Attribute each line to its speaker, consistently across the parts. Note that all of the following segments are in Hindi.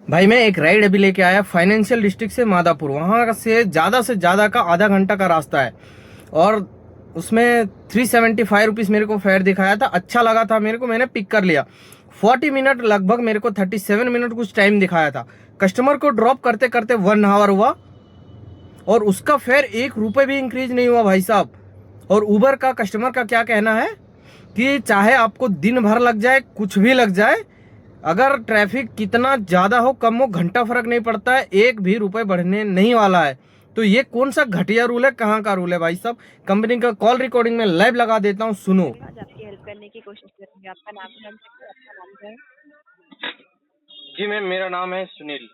Speaker 1: भाई मैं एक राइड अभी लेके आया फाइनेंशियल डिस्ट्रिक्ट से मादापुर। वहाँ से ज़्यादा का आधा घंटा का रास्ता है और उसमें 375 रुपीज़ मेरे को फेयर दिखाया था। अच्छा लगा था मेरे को, मैंने पिक कर लिया। 40 मिनट लगभग मेरे को 37 मिनट कुछ टाइम दिखाया था। कस्टमर को ड्रॉप करते करते 1 आवर हुआ और उसका फेयर 1 रुपये भी इंक्रीज नहीं हुआ भाई साहब। और उबर का कस्टमर का क्या कहना है कि चाहे आपको दिन भर लग जाए, कुछ भी लग जाए, अगर ट्रैफिक कितना ज्यादा हो कम हो घंटा फर्क नहीं पड़ता है, 1 भी रुपए बढ़ने नहीं वाला है। तो ये कौन सा घटिया रूल है, कहाँ का रूल है भाई साहब? कंपनी का कॉल रिकॉर्डिंग में लाइव लगा देता हूँ, सुनो।
Speaker 2: आज आपकी हेल्प करने की कोशिश करेंगे। आपका नाम जान सकते हैं? आपका नाम क्या है?
Speaker 1: जी मैम, मेरा नाम है सुनील।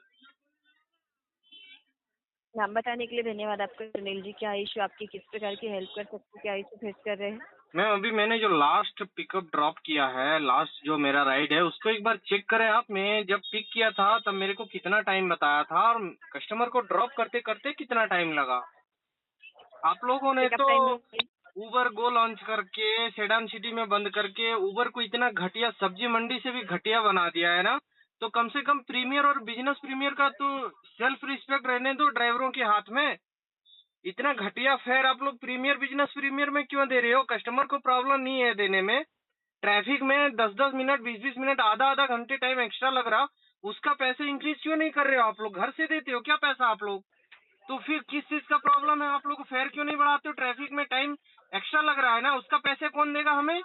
Speaker 2: नाम बताने के लिए धन्यवाद आपका सुनील जी। क्या इशू, आपकी किस प्रकार की हेल्प कर सकते हैं? क्या इशू फेस कर रहे हैं?
Speaker 1: मैम अभी मैंने जो लास्ट पिकअप ड्रॉप किया है, लास्ट जो मेरा राइड है, उसको एक बार चेक करें आप। मैं जब पिक किया था तब मेरे को कितना टाइम बताया था और कस्टमर को ड्रॉप करते करते कितना टाइम लगा। आप लोगों ने
Speaker 2: पिकअप
Speaker 1: तो
Speaker 2: टाइम
Speaker 1: उबर गो लॉन्च करके सेडान सिटी में बंद करके उबर को इतना घटिया, सब्जी मंडी से भी घटिया बना दिया है ना। तो कम से कम प्रीमियर और बिजनेस प्रीमियर का तो सेल्फ रिस्पेक्ट रहने दो ड्राइवरों के हाथ में। इतना घटिया फेयर आप लोग प्रीमियर बिजनेस प्रीमियर में क्यों दे रहे हो? कस्टमर को प्रॉब्लम नहीं है देने में। ट्रैफिक में 10-10 मिनट 20-20 मिनट आधा आधा घंटे टाइम एक्स्ट्रा लग रहा, उसका पैसे इंक्रीज क्यों नहीं कर रहे हो? आप लोग घर से देते हो क्या पैसा आप लोग? तो फिर किस चीज का प्रॉब्लम है? आप लोग फेयर क्यों नहीं बढ़ाते हो? ट्रैफिक में टाइम एक्स्ट्रा लग रहा है ना, उसका पैसे कौन देगा हमें?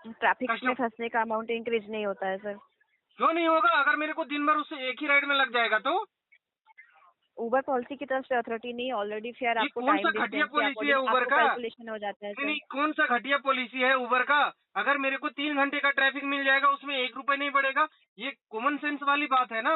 Speaker 2: ट्रैफिक में
Speaker 1: कस्टमर
Speaker 2: फंसने का अमाउंट इंक्रीज नहीं होता है सर।
Speaker 1: क्यों नहीं होगा? अगर मेरे को दिन भर उससे एक ही राइड में लग जाएगा तो
Speaker 2: उबर पॉलिसी की तरफ से अथॉरिटी नहीं, ऑलरेडी फेयर
Speaker 1: ये
Speaker 2: आपको
Speaker 1: कौन सा
Speaker 2: टाइम
Speaker 1: घटिया
Speaker 2: डिस्टेंस के
Speaker 1: पॉलिसी है
Speaker 2: अकॉर्डिंग
Speaker 1: उबर
Speaker 2: आपको
Speaker 1: का?
Speaker 2: कैलकुलेशन हो जाता है
Speaker 1: नहीं
Speaker 2: सर।
Speaker 1: नहीं, कौन सा घटिया पॉलिसी है उबर का? अगर मेरे को 3 घंटे का ट्रैफिक मिल जाएगा उसमें 1 रुपए नहीं बढ़ेगा, ये कॉमन सेंस वाली बात है ना।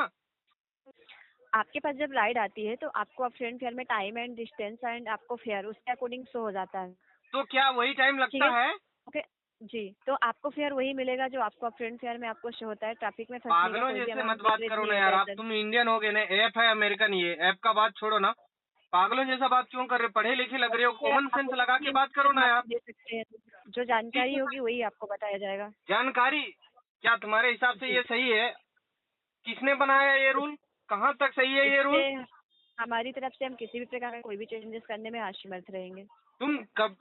Speaker 2: आपके पास जब राइड आती है तो आपको अपफ्रंट फेयर में टाइम एंड डिस्टेंस एंड आपको फेयर उसके अकॉर्डिंग शो हो जाता है।
Speaker 1: तो क्या वही टाइम
Speaker 2: ठीक
Speaker 1: लगता
Speaker 2: है।
Speaker 1: है?
Speaker 2: ओके। जी, तो आपको फेयर वही मिलेगा जो आपको अपफ्रंट फेयर में आपको शो होता है। ट्रैफिक में फंसने का
Speaker 1: पागलों
Speaker 2: कोई भी
Speaker 1: जैसे मत
Speaker 2: अमाउंट
Speaker 1: बात
Speaker 2: इंक्रीज
Speaker 1: करो
Speaker 2: नहीं
Speaker 1: ना
Speaker 2: होता
Speaker 1: यार,
Speaker 2: है
Speaker 1: आप
Speaker 2: सर।
Speaker 1: तुम इंडियन हो गए ना, ऐप है अमेरिकन, ये ऐप का बात छोड़ो ना। पागलों जैसा बात क्यों कर रहे हो? पढ़े लिखे लग रहे हो,
Speaker 2: फिर
Speaker 1: कॉमन सेंस
Speaker 2: आपको
Speaker 1: लगा के
Speaker 2: कितनी
Speaker 1: बात करो
Speaker 2: इन्फॉर्मेशन
Speaker 1: ना
Speaker 2: आपको
Speaker 1: यार।
Speaker 2: दे सकते हैं? जो जानकारी
Speaker 1: ठीक
Speaker 2: होगी
Speaker 1: है,
Speaker 2: वही आपको बताया जाएगा।
Speaker 1: जानकारी क्या तुम्हारे हिसाब से
Speaker 2: जी।
Speaker 1: ये सही है? किसने बनाया ये रूल? कहाँ तक सही है ये
Speaker 2: इससे
Speaker 1: रूल?
Speaker 2: हमारी तरफ से हम किसी भी प्रकार का कोई भी चेंजेस करने में आशीमर्थ रहेंगे।
Speaker 1: तुम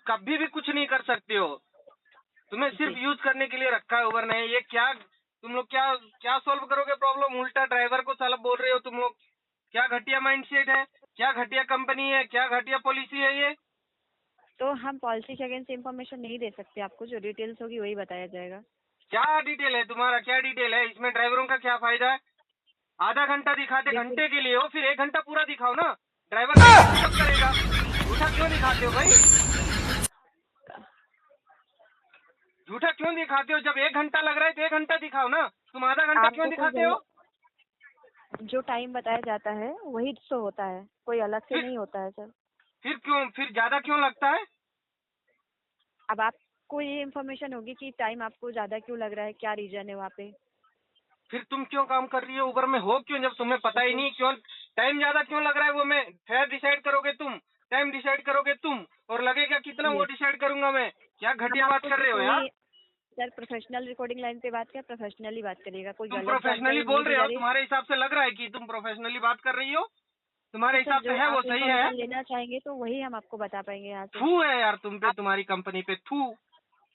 Speaker 1: कभी भी कुछ नहीं कर सकते हो। तुम्हें सिर्फ
Speaker 2: जी।
Speaker 1: यूज करने के लिए रखा है उबर ने। ये क्या तुम लोग क्या क्या सॉल्व करोगे प्रॉब्लम? उल्टा ड्राइवर को साला बोल रहे हो तुम लोग। क्या घटिया माइंडसेट है, क्या घटिया कंपनी है, क्या घटिया पॉलिसी है ये?
Speaker 2: तो हम पॉलिसी के अगेंस्ट इन्फॉर्मेशन नहीं दे सकते आपको। जो डिटेल्स होगी वही बताया जाएगा।
Speaker 1: क्या डिटेल है तुम्हारा? क्या डिटेल है इसमें? ड्राइवरों का क्या फायदा है? आधा घंटा दिखाते
Speaker 2: देखिए,
Speaker 1: घंटे के लिए हो, फिर 1 घंटा पूरा दिखाओ ना। ड्राइवर कैसे पिकअप करेगा? झूठा क्यों दिखाते हो भाई? झूठा क्यों दिखाते हो? जब 1 घंटा लग रहा है तो 1 घंटा दिखाओ ना। तुम आधा घंटा क्यों
Speaker 2: आपको कोई
Speaker 1: दिखाते हो?
Speaker 2: जो टाइम बताया जाता है वही शो होता है, कोई अलग से
Speaker 1: फिर
Speaker 2: नहीं होता है सर।
Speaker 1: फिर क्यों, फिर ज्यादा क्यों लगता है?
Speaker 2: अब आपको ये इन्फॉर्मेशन होगी कि टाइम आपको ज्यादा क्यों लग रहा है, क्या रीजन है वहाँ पे।
Speaker 1: फिर तुम क्यों काम कर रही हो उबर में? हो क्यों जब तुम्हें पता ही
Speaker 2: ओके।
Speaker 1: नहीं? क्यों टाइम ज्यादा क्यों लग रहा है? वो मैं फेयर डिसाइड करोगे तुम, टाइम डिसाइड करोगे तुम, और लगेगा कितना वो
Speaker 2: जी।
Speaker 1: डिसाइड करूंगा मैं। क्या
Speaker 2: हम
Speaker 1: घटिया बात
Speaker 2: आपको
Speaker 1: कर रहे
Speaker 2: सिर्फ
Speaker 1: हो यार?
Speaker 2: वही सर, प्रोफेशनल रिकॉर्डिंग लाइन पे बात किया, प्रोफेशनली बात करिएगा। कोई
Speaker 1: तुम
Speaker 2: गलत
Speaker 1: प्रोफेशनली
Speaker 2: जानकारी नहीं
Speaker 1: बोल
Speaker 2: दी
Speaker 1: रहे
Speaker 2: जा
Speaker 1: हो,
Speaker 2: रही है।
Speaker 1: तुम्हारे हिसाब से लग रहा है कि तुम प्रोफेशनली बात कर रही हो।
Speaker 2: तो
Speaker 1: तुम्हारे
Speaker 2: सर
Speaker 1: हिसाब से
Speaker 2: जो
Speaker 1: है वो
Speaker 2: आप
Speaker 1: सही है?
Speaker 2: इन्फॉर्मेशन लेना चाहेंगे तो वही हम आपको बता पाएंगे यहाँ से।
Speaker 1: थू है यार तुम पे,
Speaker 2: आप
Speaker 1: तुम्हारी कंपनी पे थू।